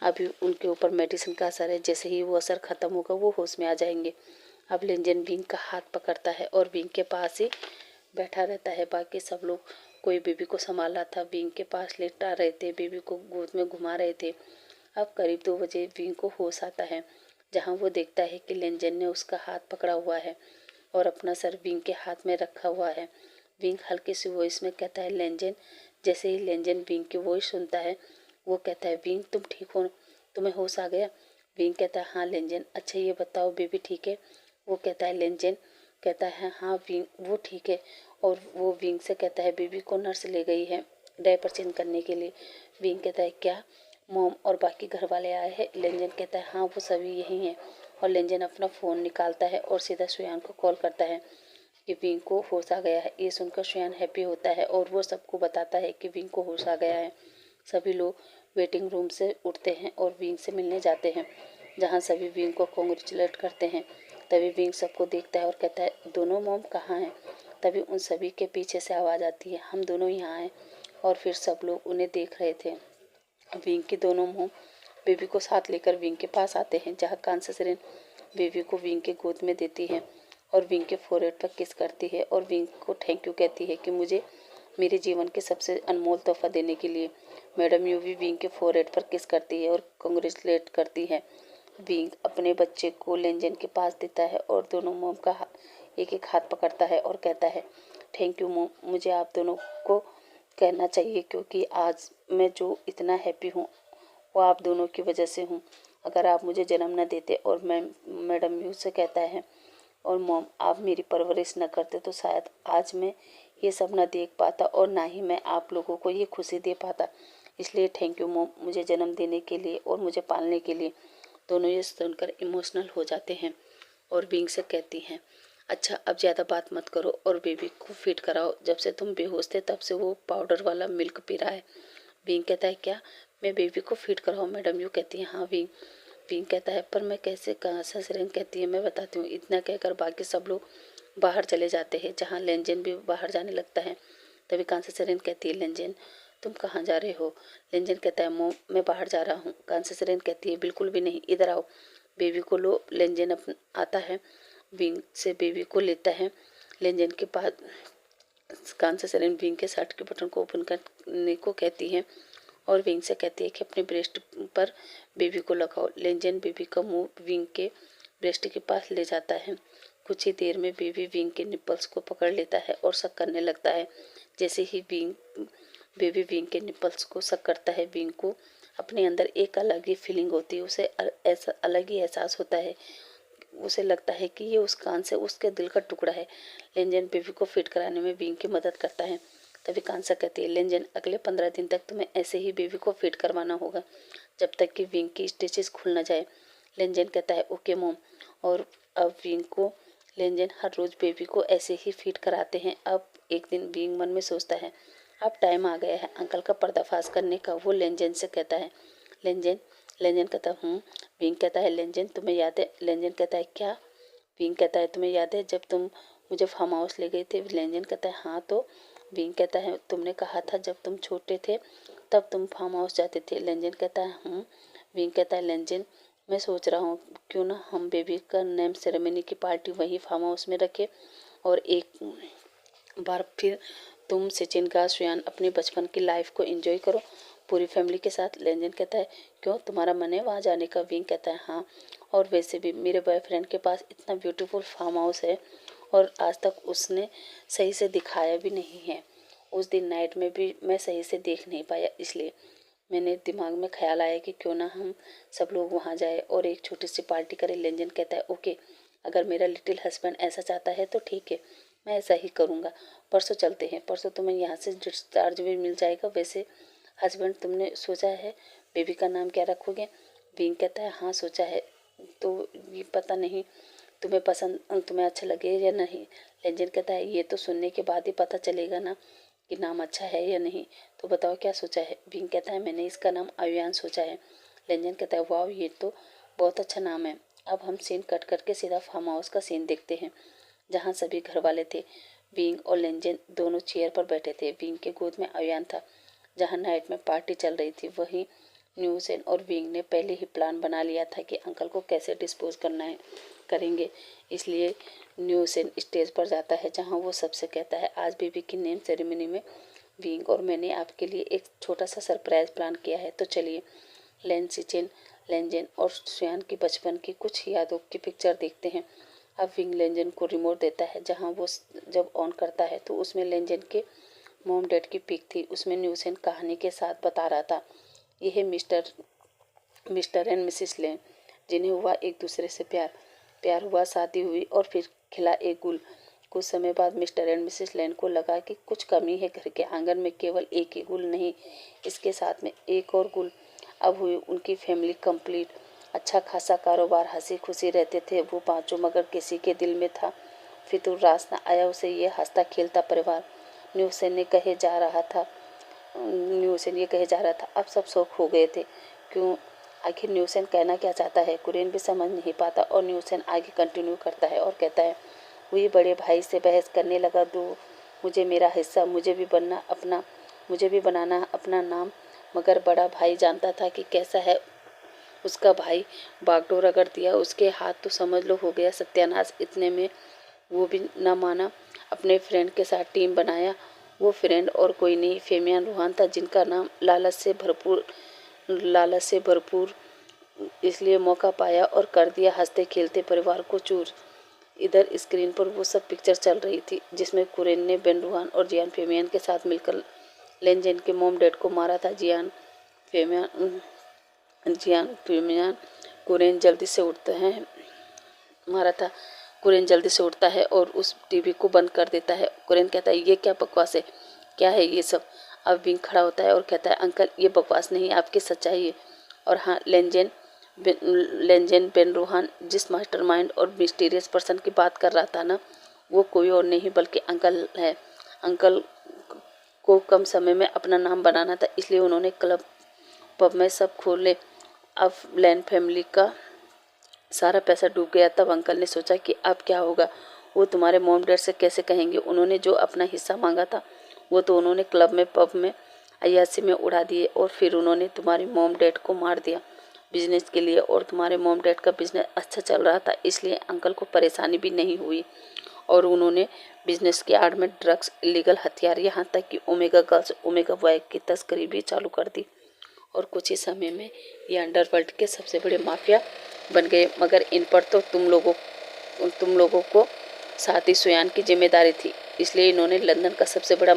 अभी उनके ऊपर मेडिसिन का असर है, जैसे ही वो असर खत्म होगा वो होश में आ जाएंगे। अब लेंजन विंग का हाथ पकड़ता है और विंग के पास ही बैठा रहता है। बाकी सब लोग, कोई बेबी को संभाला था, विंग के पास लेटा रहे थे, बेबी को गोद में घुमा रहे थे। अब करीब 2 बजे विंग को होश आता है, जहाँ वो देखता है कि लेंजन ने उसका हाथ पकड़ा हुआ है और अपना सर विंग के हाथ में रखा हुआ है। विंग हल्की सी वॉइस में कहता है लेंजन। जैसे ही लेंजन विंग की वॉइस सुनता है वो कहता है विंग तुम ठीक हो, तुम्हें होश आ गया। विंग कहता है हाँ लेंजन। अच्छा ये बताओ बेबी ठीक है। वो कहता है लेंजन कहता है हाँ विंग वो ठीक है। और वो विंग से कहता है बेबी को नर्स ले गई है डायपर चेंज करने के लिए। विंग कहता है क्या मॉम और बाकी घर वाले आए हैं। लेंजन कहता है हाँ वो सभी यही हैं। और लेंजन अपना फ़ोन निकालता है और सीधा सुयान को कॉल करता है कि विंग को होश आ गया है। ये सुनकर सुयान हैप्पी होता है और वो सबको बताता है कि विंग को होश आ गया है। सभी लोग वेटिंग रूम से उठते हैं और विंग से मिलने जाते हैं, जहाँ सभी विंग को कॉन्ग्रेचुलेट करते हैं। तभी विंग सबको देखता है और कहता है दोनों मॉम कहाँ हैं। तभी उन सभी के पीछे से आवाज़ आती है हम दोनों यहाँ हैं। और फिर सब लोग उन्हें देख रहे थे। विंग की दोनों मॉम बेबी को साथ लेकर विंग के पास आते हैं, जहाँ कांसेसरिन बेबी को विंग के गोद में देती है और विंग के फोरहेड पर किस करती है और विंग को थैंक यू कहती है कि मुझे मेरे जीवन के सबसे अनमोल तोहफा देने के लिए। मैडम यू भी विंग के फोरहेड पर किस करती है और कांग्रेचुलेट करती है। विंग अपने बच्चे को लेंजन के पास देता है और दोनों मॉम का एक एक हाथ पकड़ता है और कहता है थैंक यू मॉम, मुझे आप दोनों को कहना चाहिए क्योंकि आज मैं जो इतना हैप्पी हूँ वो आप दोनों की वजह से हूँ। अगर आप मुझे जन्म न देते और मैं मैडम यू से कहता है और मॉम आप मेरी परवरिश न करते तो शायद आज मैं ये सब न देख पाता और ना ही मैं आप लोगों को ये खुशी दे पाता। इसलिए थैंक यू मॉम मुझे जन्म देने के लिए और मुझे पालने के लिए। दोनों ये सुनकर इमोशनल हो जाते हैं और विंग से कहती हैं अच्छा अब ज़्यादा बात मत करो और बेबी को फीड कराओ। जब से तुम बेहोश थे तब से वो पाउडर वाला मिल्क पी रहा है। विंग कहता है क्या मैं बेबी को फीड कराऊँ। मैडम यू कहती है हाँ विंग। विंग कहता है पर मैं कैसे कहाँ। ससुरन कहती है मैं बताती हूँ। इतना कहकर बाकी सब लोग बाहर चले जाते हैं, जहाँ लेंजन भी बाहर जाने लगता है। तभी कांसेसरिन कहती है लेंजन तुम कहाँ जा रहे हो। लेंजन कहता है मोम मैं बाहर जा रहा हूँ। कांसेसरिन कहती है बिल्कुल भी नहीं, इधर आओ बेबी को लो। लेंजन आता है, विंग से बेबी को लेता है। लेंजन के पास कांसेसरिन विंग के शर्ट के बटन को ओपन करने को कहती है और विंग से कहती है कि अपने ब्रेस्ट पर बेबी को लगाओ। लेंजन बेबी का मुंह विंग के ब्रेस्ट के पास ले जाता है। कुछ ही देर में बेबी विंग के निपल्स को पकड़ लेता है और शक करने लगता है। जैसे ही बेबी विंग के निपल्स को शक करता है, विंग को अपने अंदर एक अलग ही फीलिंग होती है। उसे ऐसा अलग ही एहसास होता है। उसे लगता है कि ये उस कान से उसके दिल का टुकड़ा है। लेंजन बेबी को फिट कराने में विंग की मदद करता है। तभी कांसा कहती है लेंजन अगले 15 दिन तक तुम्हें ऐसे ही बेबी को फिट करवाना होगा जब तक कि विंग की स्टिचेस खुल न जाए। लेंजन कहता है ओके मॉम। और अब विंग को लेंजन हर रोज़ बेबी को ऐसे ही फीड कराते हैं। अब एक दिन विंग मन में सोचता है अब टाइम आ गया है अंकल का पर्दाफाश करने का। वो लेंजन से कहता है लेंजन। लेंजन कहता है विंग कहता है लेंजन तुम्हें याद है। लेंजन कहता है क्या। विंग कहता है तुम्हें याद है जब तुम मुझे फार्म हाउस ले गए थे। लेंजन कहता है हाँ तो। विंग कहता है तुमने कहा था जब तुम छोटे थे तब तुम फार्म हाउस जाते थे। लेंजन कहता है विंग कहता है लेंजन मैं सोच रहा हूँ क्यों ना हम बेबी का नेम सेरेमनी की पार्टी वहीं फार्म हाउस में रखें। और एक बार फिर तुम सचिन का सुयान अपने बचपन की लाइफ को एंजॉय करो पूरी फैमिली के साथ। लेंजन कहता है क्यों तुम्हारा मन है वहाँ जाने का? विंग कहता है हाँ, और वैसे भी मेरे बॉयफ्रेंड के पास इतना ब्यूटीफुल फार्म हाउस है और आज तक उसने सही से दिखाया भी नहीं है। उस दिन नाइट में भी मैं सही से देख नहीं पाया, इसलिए मैंने दिमाग में ख्याल आया कि क्यों ना हम सब लोग वहाँ जाए और एक छोटी सी पार्टी करें। लेंजन कहता है ओके, अगर मेरा लिटिल हस्बैंड ऐसा चाहता है तो ठीक है, मैं ऐसा ही करूँगा। परसों चलते हैं, परसों तुम्हें यहाँ से डिस्चार्ज भी मिल जाएगा। वैसे हस्बैंड तुमने सोचा है बेबी का नाम क्या रखोगे? विंग कहता है हाँ सोचा है, तो ये पता नहीं तुम्हें अच्छा लगे या नहीं। लेंजन कहता है ये तो सुनने के बाद ही पता चलेगा ना कि नाम अच्छा है या नहीं, तो बताओ क्या सोचा है? विंग कहता है मैंने इसका नाम अवियान सोचा है। लेंजन कहता है वाह, ये तो बहुत अच्छा नाम है। अब हम सीन कट करके सीधा फार्म हाउस का सीन देखते हैं जहाँ सभी घर वाले थे। विंग और लेंजन दोनों चेयर पर बैठे थे। विंग के गोद में अवियान था। जहाँ नाइट में पार्टी चल रही थी वहीं न्यूसेन और विंग ने पहले ही प्लान बना लिया था कि अंकल को कैसे डिस्पोज करेंगे। इसलिए न्यूसेन स्टेज पर जाता है जहाँ वो सबसे कहता है आज बेबी की नेम सेरेमनी में विंग और मैंने आपके लिए एक छोटा सा सरप्राइज प्लान किया है, तो चलिए लेंजन और सुयान की बचपन की कुछ यादों की पिक्चर देखते हैं। अब विंग लेंजन को रिमोट देता है जहाँ वो जब ऑन करता है तो उसमें लेंजन के मॉम डैड की पिक थी। उसमें न्यूसेन कहानी के साथ बता रहा था यह मिस्टर एंड मिसिस लेन जिन्हें हुआ एक दूसरे से प्यार हुआ, शादी हुई और फिर खिला एक गुल। कुछ समय बाद मिस्टर एंड मिसिस लेन को लगा कि कुछ कमी है घर के आंगन में, केवल एक ही गुल नहीं, इसके साथ में एक और गुल। अब हुई उनकी फैमिली कंप्लीट। अच्छा खासा कारोबार, हंसी खुशी रहते थे वो पांचों, मगर किसी के दिल में था फितूर रास न आया उसे ये हंसता खेलता परिवार। न्यूसेन ये कहे जा रहा था अब सब शौक हो गए थे। क्यों? आखिर न्यूसेन कहना क्या चाहता है कुरेन भी समझ नहीं पाता। और न्यूसेन आगे कंटिन्यू करता है और कहता है वही बड़े भाई से बहस करने लगा, दो मुझे मेरा हिस्सा, मुझे भी बनाना अपना नाम। मगर बड़ा भाई जानता था कि कैसा है उसका भाई, बागडोर अगर दिया उसके हाथ तो समझ लो हो गया सत्यानाश। इतने में वो भी न माना, अपने फ्रेंड के साथ टीम बनाया। वो फ्रेंड और कोई नहीं, फेमियान रूहान था, जिनका नाम लालच से भरपूर इसलिए मौका पाया और कर दिया हंसते खेलते परिवार को चूर। इधर स्क्रीन पर वो सब पिक्चर चल रही थी जिसमें कुरेन ने बेन रूहान और जियान फेमियान के साथ मिलकर लेंजन के मॉम डैड को मारा था। जियान फेमियान कुरेन जल्दी से उठता है और उस टीवी को बंद कर देता है। कुरेन कहता है ये क्या बकवास है, क्या है ये सब? अब विंग खड़ा होता है और कहता है अंकल ये बकवास नहीं, आपकी सच्चाई है। और हाँ, लेंजन बेन रूहान जिस मास्टरमाइंड और मिस्टीरियस पर्सन की बात कर रहा था ना, वो कोई और नहीं बल्कि अंकल है। अंकल को कम समय में अपना नाम बनाना था, इसलिए उन्होंने क्लब पब में सब खोले। अब लैन फैमिली का सारा पैसा डूब गया। तब अंकल ने सोचा कि अब क्या होगा। वो तुम्हारे मॉम डैड से कैसे कहेंगे? उन्होंने जो अपना हिस्सा मांगा था वो तो उन्होंने क्लब में पब में अय्यासी में उड़ा दिए। और फिर उन्होंने तुम्हारी मॉम डैड को मार दिया बिजनेस के लिए। और तुम्हारे मॉम डैड का बिजनेस अच्छा चल रहा था, इसलिए अंकल को परेशानी भी नहीं हुई। और उन्होंने बिजनेस की आड़ में ड्रग्स, इलीगल हथियार, यहाँ तक कि ओमेगा गर्ल्स, ओमेगा बॉय की तस्करी भी चालू कर दी। और कुछ ही समय में ये अंडरवर्ल्ड के सबसे बड़े माफिया बन गए। मगर इन पर तो तुम लोगों को साथ ही सुयान की जिम्मेदारी थी, इसलिए इन्होंने लंदन का सबसे बड़ा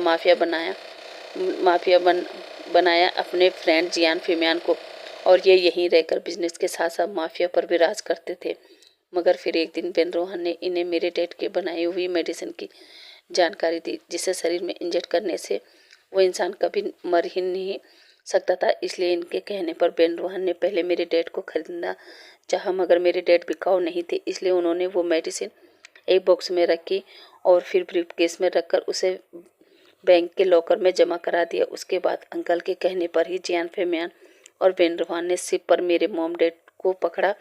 बनाया अपने फ्रेंड जियान फेमियान को। और ये यहीं रहकर बिजनेस के साथ साथ माफिया पर भी राज करते थे। मगर फिर एक दिन बेन रोहन ने इन्हें मेरे डैड की बनाई हुई मेडिसिन की जानकारी दी, जिसे शरीर में इंजेक्ट करने से वो इंसान कभी मर ही नहीं सकता था। इसलिए इनके कहने पर बेन रोहन ने पहले मेरे डैड को खरीदना चाहा, मगर मेरे डैड बिकाऊ नहीं थे, इसलिए उन्होंने वो मेडिसिन एक बॉक्स में रखी और फिर ब्रीफकेस में रखकर उसे बैंक के लॉकर में जमा करा दिया। उसके बाद अंकल के कहने पर ही जियान फेमियान और बेन रोहन ने शिप पर मेरे मॉम डैड को पकड़ा,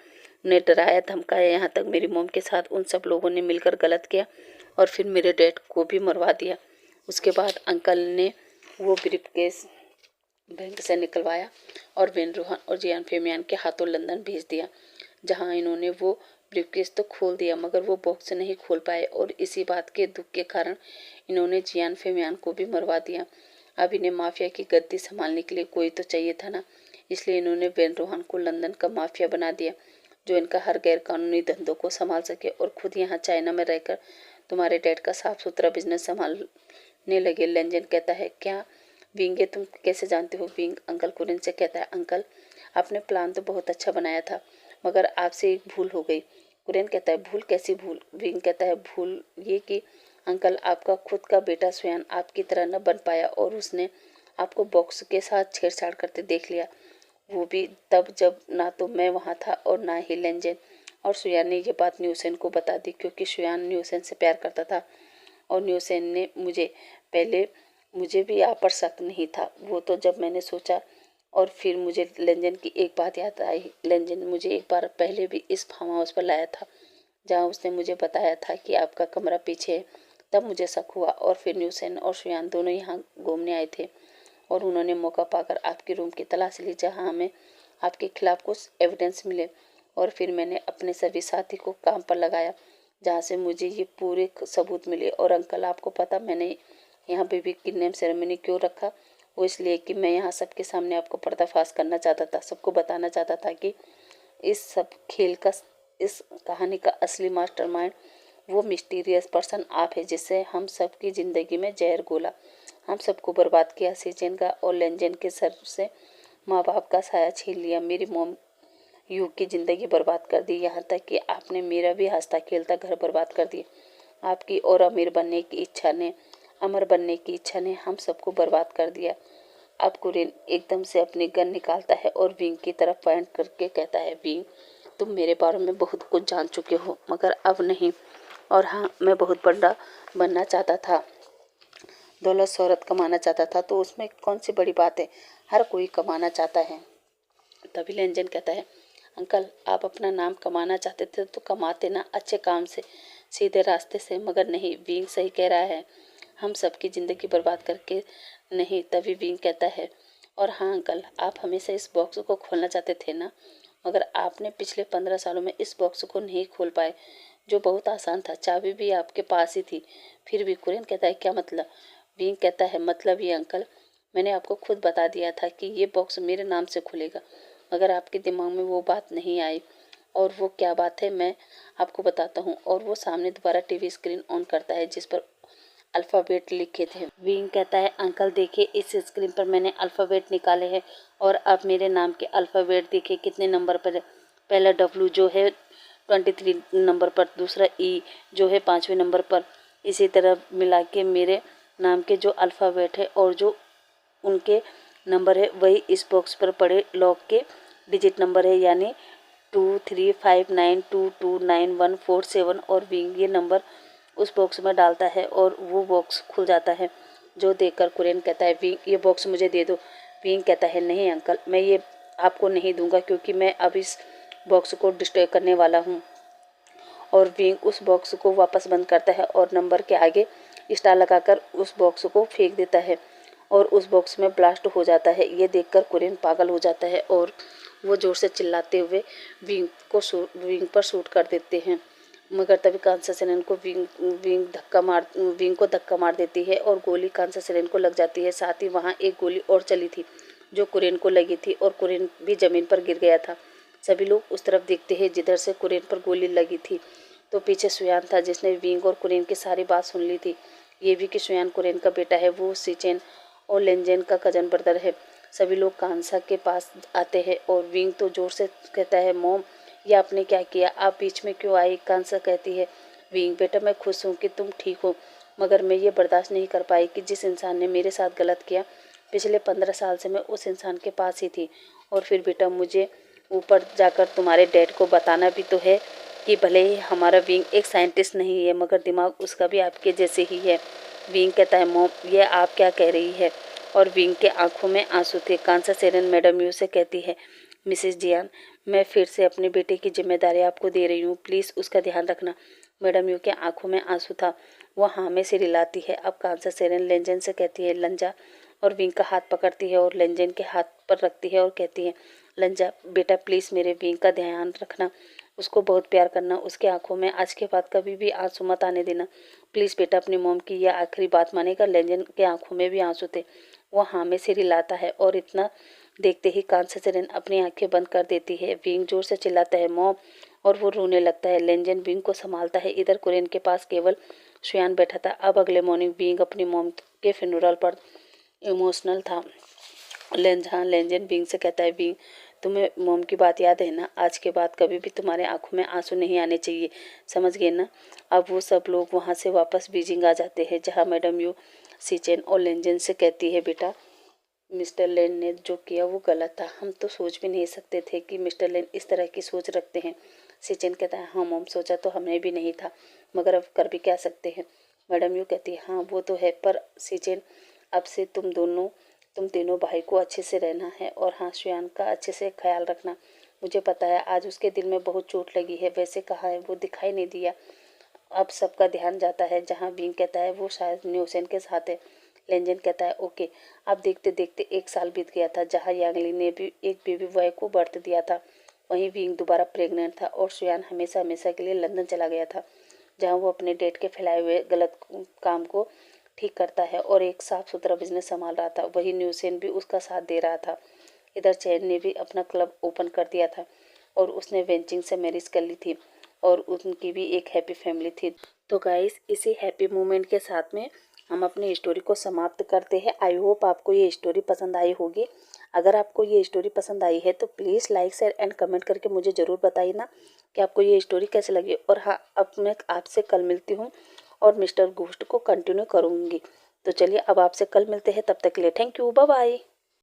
उन्हें डराया धमकाया, यहाँ तक मेरी मॉम के साथ उन सब लोगों ने मिलकर गलत किया और फिर मेरे डैड को भी मरवा दिया। उसके बाद अंकल ने वो ब्रीफकेस बैंक से निकलवाया और बेन रोहन और जियान फेमियान के हाथों लंदन भेज दिया, जहां इन्होंने वो ब्रीफकेस तो खोल दिया मगर वो बॉक्स नहीं खोल पाए और इसी बात के दुख के कारण इन्होंने जियान फेमियान को भी मरवा दिया। अब इन्हें माफिया की गद्दी संभालने के लिए कोई तो चाहिए था ना, इसलिए इन्होंने बेन रोहान को लंदन का माफिया बना दिया जो इनका हर गैर कानूनी धंधों को संभाल सके और खुद यहाँ चाइना में रहकर तुम्हारे डैड का साफ सुथरा बिजनेस संभालने लगे। लेंजन कहता है, क्या विंग ये तुम कैसे जानते हो? विंग अंकल कुरिन से कहता है, अंकल आपने प्लान तो बहुत अच्छा बनाया था मगर आपसे एक भूल हो गई। कुरिन कहता है, भूल? कैसी भूल? विंग कहता है, भूल ये कि अंकल आपका खुद का बेटा स्वयं आपकी तरह न बन पाया और उसने आपको बॉक्स के साथ छेड़छाड़ करते देख लिया, वो भी तब जब ना तो मैं वहाँ था और ना ही लेंजन। और सुयान ने ये बात न्यूसेन को बता दी क्योंकि सुयान न्यूसेन से प्यार करता था और न्यूसेन ने मुझे भी आप पर शक नहीं था। वो तो जब मैंने सोचा और फिर मुझे लेंजन की एक बात याद आई। लेंजन मुझे एक बार पहले भी इस फार्म हाउस पर लाया था जहाँ उसने मुझे बताया था कि आपका कमरा पीछे है, तब मुझे शक हुआ और फिर न्यूसेन और सुयान दोनों यहाँ घूमने आए थे और उन्होंने मौका पाकर आपके रूम की तलाशी ली जहाँ हमें आपके खिलाफ कुछ एविडेंस मिले और फिर मैंने अपने सभी साथी को काम पर लगाया जहाँ से मुझे ये पूरे सबूत मिले। और अंकल आपको पता मैंने यहाँ बेबी किडनैप सेरेमनी क्यों रखा? वो इसलिए कि मैं यहाँ सबके सामने आपको पर्दाफाश करना चाहता था, सबको बताना चाहता था कि इस सब खेल का, इस कहानी का असली मास्टरमाइंड वो मिस्टीरियस पर्सन आप है जिससे हम सबकी ज़िंदगी में जहर घोला, हम सबको बर्बाद किया, सीजन का और लेंजन के सर से माँ बाप का साया छीन लिया, मेरी मॉम यू की ज़िंदगी बर्बाद कर दी, यहाँ तक कि आपने मेरा भी हंसता खेलता घर बर्बाद कर दिया। आपकी और अमर बनने की इच्छा ने हम सबको बर्बाद कर दिया। अब कुरिन एकदम से अपनी गन निकालता है और विंग की तरफ पॉइंट करके कहता है, विंग तुम मेरे बारे में बहुत कुछ जान चुके हो मगर अब नहीं। और हाँ, मैं बहुत बड़ा बनना चाहता था, दौलत शोहरत कमाना चाहता था, तो उसमें कौन सी बड़ी बात है, हर कोई कमाना चाहता है। तभी लेंजन कहता है, अंकल आप अपना नाम कमाना चाहते थे तो कमाते ना, अच्छे काम से, सीधे रास्ते से, मगर नहीं, विंग सही कह रहा है, हम सबकी ज़िंदगी बर्बाद करके नहीं। तभी विंग कहता है, और हाँ अंकल आप हमेशा इस बॉक्स को खोलना चाहते थे ना, मगर आपने पिछले 15 सालों में इस बॉक्स को नहीं खोल पाए जो बहुत आसान था, चाबी भी आपके पास ही थी। फिर भी कुरिन कहता है, क्या मतलब? विंग कहता है, मतलब ये अंकल, मैंने आपको खुद बता दिया था कि ये बॉक्स मेरे नाम से खुलेगा मगर आपके दिमाग में वो बात नहीं आई। और वो क्या बात है मैं आपको बताता हूँ। और वो सामने दोबारा टीवी स्क्रीन ऑन करता है जिस पर अल्फ़ाबेट लिखे थे। विंग कहता है, अंकल देखिए इस स्क्रीन पर मैंने अल्फ़ाबेट निकाले हैं और अब मेरे नाम के अल्फ़ाबेट देखिए कितने नंबर पर है। पहला डब्ल्यू जो है 23 नंबर पर, दूसरा ई जो है 5वें नंबर पर, इसी तरह मिला के मेरे नाम के जो अल्फ़ाबेट है और जो उनके नंबर है वही इस बॉक्स पर पड़े लॉक के डिजिट नंबर है, यानी 2359229147। और विंग ये नंबर उस बॉक्स में डालता है और वो बॉक्स खुल जाता है, जो देखकर कुरिन कहता है, विंग ये बॉक्स मुझे दे दो। विंग कहता है, नहीं अंकल मैं ये आपको नहीं दूंगा क्योंकि मैं अब इस बॉक्स को डिस्ट्रॉय करने वाला हूँ। और विंग उस बॉक्स को वापस बंद करता है और नंबर के आगे स्टार लगाकर उस बॉक्स को फेंक देता है और उस बॉक्स में ब्लास्ट हो जाता है। ये देखकर कुरिन पागल हो जाता है और वो जोर से चिल्लाते हुए विंग पर शूट कर देते हैं, मगर तभी कांसा सेरेन को विंग को धक्का मार देती है और गोली कांसा सेरेन को लग जाती है। साथ ही वहाँ एक गोली और चली थी जो कुरिन को लगी थी और कुरिन भी जमीन पर गिर गया था। सभी लोग उस तरफ देखते हैं जिधर से कुरिन पर गोली लगी थी, तो पीछे सुयान था जिसने विंग और कुरिन की सारी बात सुन ली थी। ये भी कि सुयान कुरिन का बेटा है, वो सीचेन और लेंजेन का कजन ब्रदर है। सभी लोग कांसा के पास आते हैं और विंग तो जोर से कहता है, मॉम ये आपने क्या किया, आप बीच में क्यों आई? कांसा कहती है, विंग बेटा मैं खुश हूँ कि तुम ठीक हो, मगर मैं ये बर्दाश्त नहीं कर पाई कि जिस इंसान ने मेरे साथ गलत किया, पिछले 15 साल से मैं उस इंसान के पास ही थी। और फिर बेटा मुझे ऊपर जाकर तुम्हारे डैड को बताना भी तो है कि भले ही हमारा विंग एक साइंटिस्ट नहीं है मगर दिमाग उसका भी आपके जैसे ही है। विंग कहता है, मॉम ये आप क्या कह रही है? और विंग के आंखों में आंसू थे। कांसा सेरेन मैडम यू से कहती है, मिसेस जियान मैं फिर से अपने बेटे की जिम्मेदारी आपको दे रही हूँ, प्लीज़ उसका ध्यान रखना। मैडम यू के आंखों में आंसू था, वह हाँ में से रिलाती है। अब कांसा सेरेन लेंजन से कहती है, लंजा, और विंग का हाथ पकड़ती है और लेंजन के हाथ पर रखती है और कहती है, लंजा बेटा प्लीज़ मेरे विंग का ध्यान रखना, उसको बहुत प्यार करना, उसके आंखों में आज के बाद कभी भी आंसू मत आने देना। प्लीज़ बेटा अपनी मॉम की यह आखिरी बात मानेगा। लेजेंड के आंखों में भी आंसू थे। वो हाँ में सिर हिलाता है और इतना देखते ही कान से सेरेन अपनी आंखें बंद कर देती है। विंग जोर से चिल्लाता है मॉम, और वो रोने लगता है। लेजेंड विंग को संभालता है। इधर कुरेन के पास केवल शुयान बैठा था। अब अगले मॉर्निंग विंग अपनी मॉम के फ्यूनरल पर इमोशनल था। लेजेंड विंग से कहता है, विंग तुम्हें मॉम की बात याद है ना? आज के बाद कभी भी तुम्हारे आंखों में आंसू नहीं आने चाहिए, समझ गए ना? अब वो सब लोग वहाँ से वापस बीजिंग आ जाते हैं, जहाँ मैडम यू सीचेन और लेजेंड से कहती है, बेटा मिस्टर लेन ने जो किया वो गलत था। हम तो सोच भी नहीं सकते थे कि मिस्टर लेन इस तरह की सोच रखते हैं। सीचेन कहता है, हाँ मॉम, सोचा तो हमने भी नहीं था, मगर अब कर भी क्या सकते हैं। मैडम यू कहती है, हाँ वो तो है, पर सीचेन अब से तुम तीनों भाई को अच्छे से रहना है, और हाँ शुयान का अच्छे से ख्याल रखना। मुझे पता है आज उसके दिल में बहुत चोट लगी है, वैसे कहाँ है वो, दिखाई नहीं दिया। अब सबका ध्यान जाता है जहाँ विंग कहता है वो शायद न्यूसेन के साथ है। लेजेंड कहता है, ओके। अब देखते देखते 1 साल बीत गया था। जहाँ यांगली ने भी एक बेबी बॉय को बर्थ दिया था, वहीं विंग दोबारा प्रेग्नेंट था, और शुयान हमेशा हमेशा के लिए लंदन चला गया था, जहाँ वो अपने डेट के फैलाए हुए गलत काम को ठीक करता है और एक साफ सुथरा बिजनेस संभाल रहा था। वही न्यूसेन भी उसका साथ दे रहा था। इधर चैन ने भी अपना क्लब ओपन कर दिया था, और उसने वेंचिंग से मैरिज कर ली थी, और उनकी भी एक हैप्पी फैमिली थी। तो गाइस, इसी हैप्पी मोमेंट के साथ में हम अपनी स्टोरी को समाप्त करते हैं। आई होप आपको ये स्टोरी पसंद आई होगी। अगर आपको ये स्टोरी पसंद आई है तो please like share and comment करके मुझे ज़रूर बताइए ना कि आपको ये स्टोरी कैसे लगी। और हाँ, अब मैं आपसे कल मिलती हूँ और मिस्टर घोस्ट को कंटिन्यू करूँगी। तो चलिए अब आपसे कल मिलते हैं, तब तक के लिए थैंक यू, बाय बाय।